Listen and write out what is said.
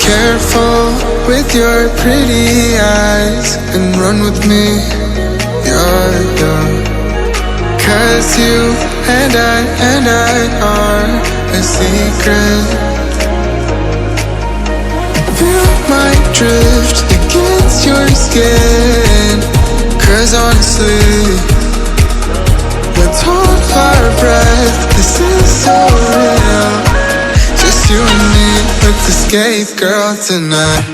Careful with your pretty eyes and run with me, yeah. Cause you and I are a secret. Feel my drift against your skin. Cause honestly, let's hold our breath. This is so real. Just you and me, let's escape, girl, tonight.